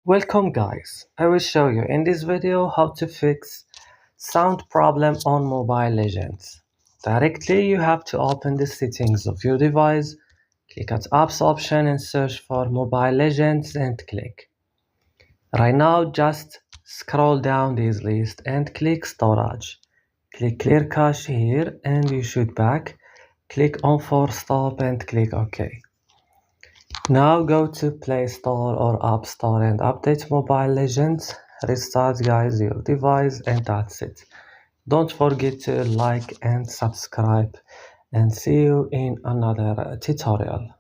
Welcome guys, I will show you in this video how to fix sound problem on Mobile Legends. Directly you have to open the settings of your device, click at apps option and search for Mobile Legends and click. Right now just scroll down this list and click storage. Click clear cache here and you should back. Click on force stop and click OK. Now go to Play Store or App Store and update Mobile Legends. Restart guys your device and that's it. Don't forget to like and subscribe and see you in another tutorial.